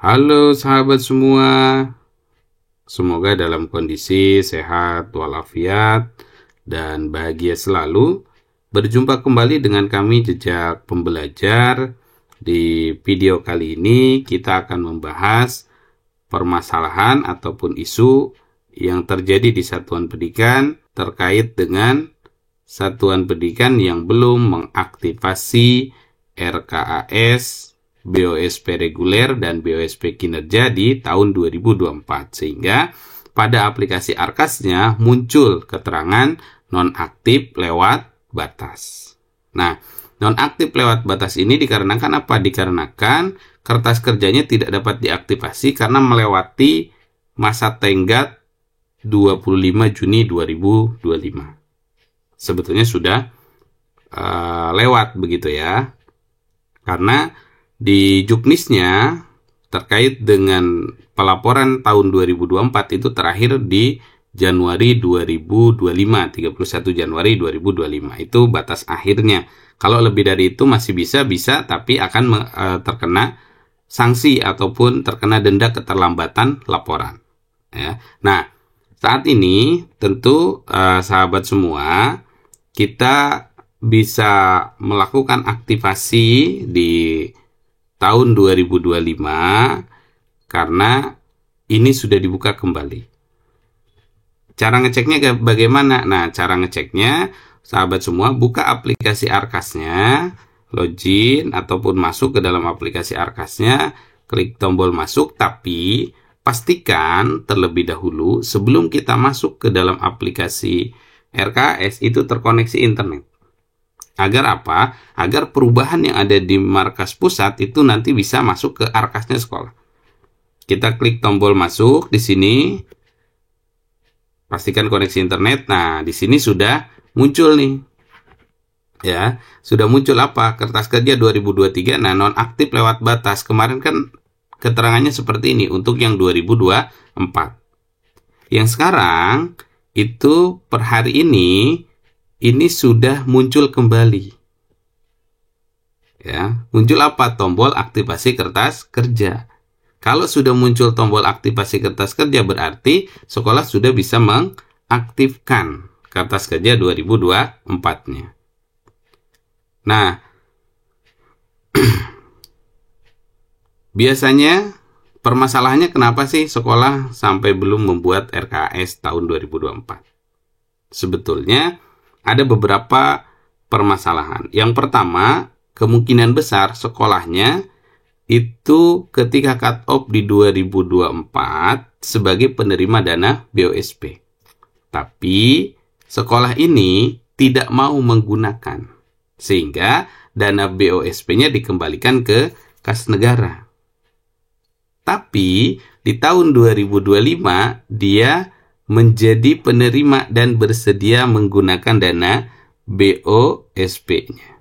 Halo sahabat semua, semoga dalam kondisi sehat walafiat dan bahagia selalu. Berjumpa kembali dengan kami Jejak Pembelajar. Di video kali ini kita akan membahas permasalahan ataupun isu yang terjadi di satuan pendidikan terkait dengan satuan pendidikan yang belum mengaktifasi RKAS, BOSP reguler dan BOSP kinerja di tahun 2024, sehingga pada aplikasi Arkas-nya muncul keterangan nonaktif lewat batas. Nah, nonaktif lewat batas ini dikarenakan apa? Dikarenakan kertas kerjanya tidak dapat diaktifasi karena melewati masa tenggat 25 Juni 2025. Sebetulnya sudah lewat begitu ya. Karena di Juknisnya terkait dengan pelaporan tahun 2024 itu terakhir di Januari 2025, 31 Januari 2025. Itu batas akhirnya. Kalau lebih dari itu masih bisa, tapi akan terkena sanksi ataupun terkena denda keterlambatan laporan. Ya. Nah, saat ini tentu sahabat semua, kita bisa melakukan aktivasi di tahun 2025 karena ini sudah dibuka kembali. Cara ngeceknya bagaimana? Nah, cara ngeceknya sahabat semua buka aplikasi Arkas-nya, login ataupun masuk ke dalam aplikasi Arkas-nya, klik tombol masuk, tapi pastikan terlebih dahulu sebelum kita masuk ke dalam aplikasi RKAS itu terkoneksi internet. Agar apa? Agar perubahan yang ada di markas pusat itu nanti bisa masuk ke Arkasnya sekolah. Kita klik tombol masuk di sini. Pastikan koneksi internet. Nah, di sini sudah muncul nih. Ya, sudah muncul apa? Kertas kerja 2023. Nah, nonaktif lewat batas. Kemarin kan keterangannya seperti ini untuk yang 2024. Yang sekarang itu per hari ini sudah muncul kembali. Ya, muncul apa? Tombol aktivasi kertas kerja. Kalau sudah muncul tombol aktivasi kertas kerja berarti sekolah sudah bisa mengaktifkan kertas kerja 2024-nya. Nah, biasanya permasalahannya kenapa sih sekolah sampai belum membuat RKAS tahun 2024? Sebetulnya ada beberapa permasalahan. Yang pertama, kemungkinan besar sekolahnya itu ketika cut off di 2024 sebagai penerima dana BOSP. Tapi sekolah ini tidak mau menggunakan, sehingga dana BOSP-nya dikembalikan ke kas negara. Tapi di tahun 2025 dia menjadi penerima dan bersedia menggunakan dana BOSP-nya.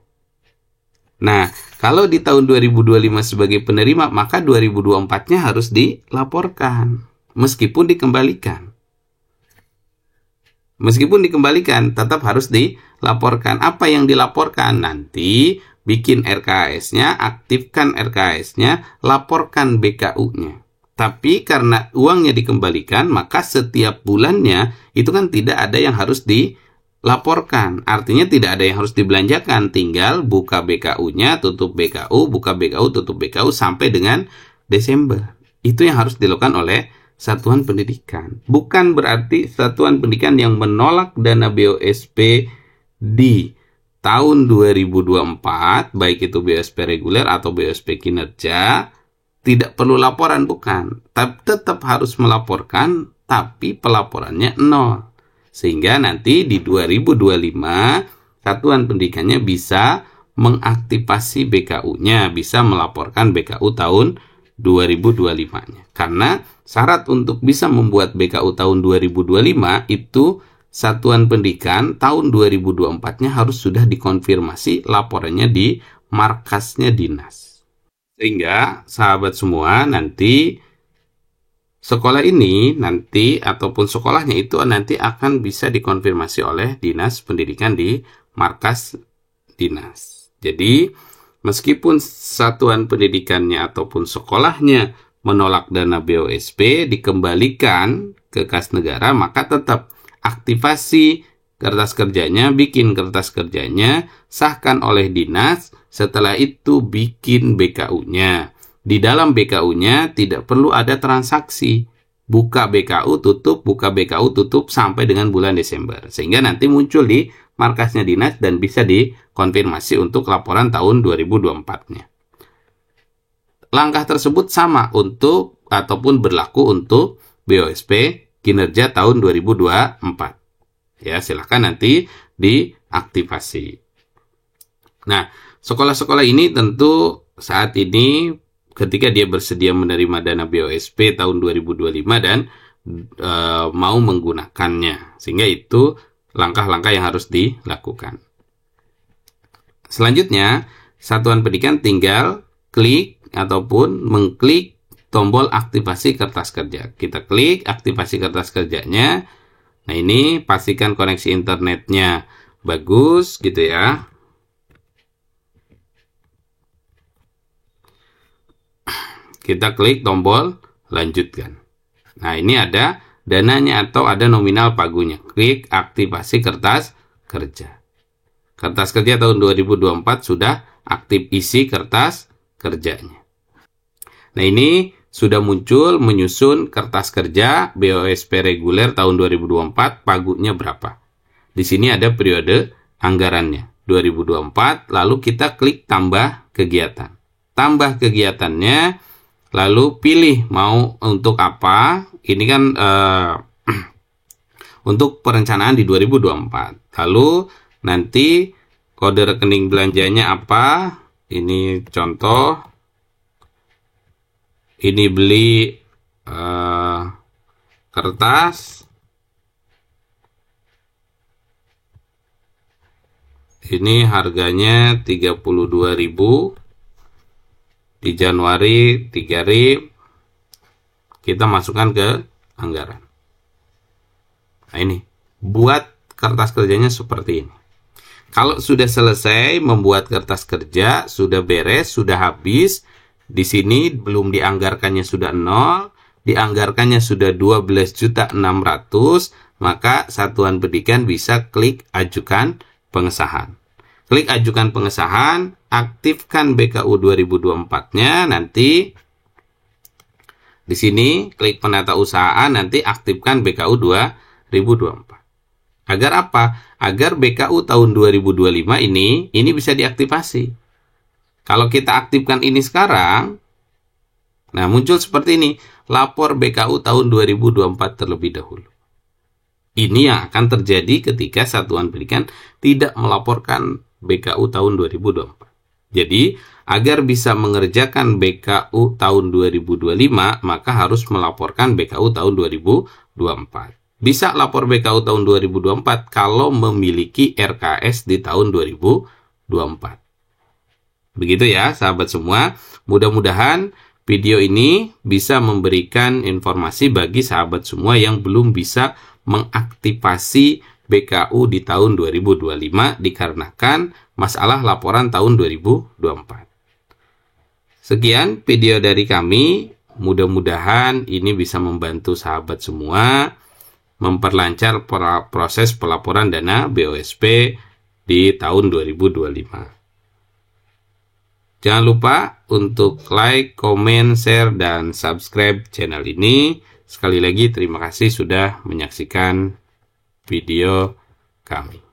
Nah, kalau di tahun 2025 sebagai penerima, maka 2024-nya harus dilaporkan, meskipun dikembalikan. Meskipun dikembalikan, tetap harus dilaporkan. Apa yang dilaporkan? Nanti bikin RKAS-nya, aktifkan RKAS-nya, laporkan BKU-nya. Tapi karena uangnya dikembalikan, maka setiap bulannya itu kan tidak ada yang harus dilaporkan. Artinya tidak ada yang harus dibelanjakan. Tinggal buka BKU-nya, tutup BKU, buka BKU, tutup BKU sampai dengan Desember. Itu yang harus dilakukan oleh satuan pendidikan. Bukan berarti satuan pendidikan yang menolak dana BOSP di tahun 2024, baik itu BOSP reguler atau BOSP kinerja, tidak perlu laporan, bukan. Tetap harus melaporkan, tapi pelaporannya nol. Sehingga nanti di 2025, satuan pendidikannya bisa mengaktifasi BKU-nya, bisa melaporkan BKU tahun 2025-nya. Karena syarat untuk bisa membuat BKU tahun 2025 itu satuan pendidikan tahun 2024-nya harus sudah dikonfirmasi laporannya di markasnya dinas. Sehingga sahabat semua nanti sekolah ini nanti ataupun sekolahnya itu nanti akan bisa dikonfirmasi oleh dinas pendidikan di markas dinas. Jadi meskipun satuan pendidikannya ataupun sekolahnya menolak dana BOSP dikembalikan ke kas negara, maka tetap aktivasi kertas kerjanya, bikin kertas kerjanya, sahkan oleh dinas, setelah itu bikin BKU-nya. Di dalam BKU-nya tidak perlu ada transaksi. Buka BKU tutup sampai dengan bulan Desember. Sehingga nanti muncul di markasnya dinas dan bisa dikonfirmasi untuk laporan tahun 2024-nya. Langkah tersebut sama untuk ataupun berlaku untuk BOSP kinerja tahun 2024. Ya, silakan nanti diaktifasi. Nah, sekolah-sekolah ini tentu saat ini ketika dia bersedia menerima dana BOSP tahun 2025 dan mau menggunakannya. Sehingga itu langkah-langkah yang harus dilakukan. Selanjutnya, satuan pendidikan tinggal klik ataupun mengklik tombol aktivasi kertas kerja. Kita klik aktivasi kertas kerjanya. Nah, ini pastikan koneksi internetnya bagus gitu ya. Kita klik tombol lanjutkan. Nah, ini ada dananya atau ada nominal pagunya. Klik aktivasi kertas kerja. Kertas kerja tahun 2024 sudah aktif isi kertas kerjanya. Nah, ini sudah muncul menyusun kertas kerja BOSP reguler tahun 2024, pagunya berapa. Di sini ada periode anggarannya 2024, lalu kita klik tambah kegiatan. Tambah kegiatannya, lalu pilih mau untuk apa. Ini kan untuk perencanaan di 2024. Lalu nanti kode rekening belanjanya apa. Ini contoh. Ini beli kertas. Ini harganya 32.000. Di Januari 3.000. Kita masukkan ke anggaran. Nah, ini buat kertas kerjanya seperti ini. Kalau sudah selesai membuat kertas kerja, sudah beres, sudah habis. Di sini belum dianggarkannya sudah 0, dianggarkannya sudah 12.600.000, maka satuan pendidikan bisa klik ajukan pengesahan. Klik ajukan pengesahan, aktifkan BKU 2024-nya, nanti di sini klik penata usahaan, nanti aktifkan BKU 2024. Agar apa? Agar BKU tahun 2025 ini bisa diaktifasi. Kalau kita aktifkan ini sekarang, nah muncul seperti ini, lapor BKU tahun 2024 terlebih dahulu. Ini yang akan terjadi ketika satuan pendidikan tidak melaporkan BKU tahun 2024. Jadi, agar bisa mengerjakan BKU tahun 2025, maka harus melaporkan BKU tahun 2024. Bisa lapor BKU tahun 2024 kalau memiliki RKS di tahun 2024. Begitu ya, sahabat semua. Mudah-mudahan video ini bisa memberikan informasi bagi sahabat semua yang belum bisa mengaktifasi BKU di tahun 2025 dikarenakan masalah laporan tahun 2024. Sekian video dari kami. Mudah-mudahan ini bisa membantu sahabat semua memperlancar proses pelaporan dana BOSP di tahun 2025. Jangan lupa untuk like, komen, share, dan subscribe channel ini. Sekali lagi terima kasih sudah menyaksikan video kami.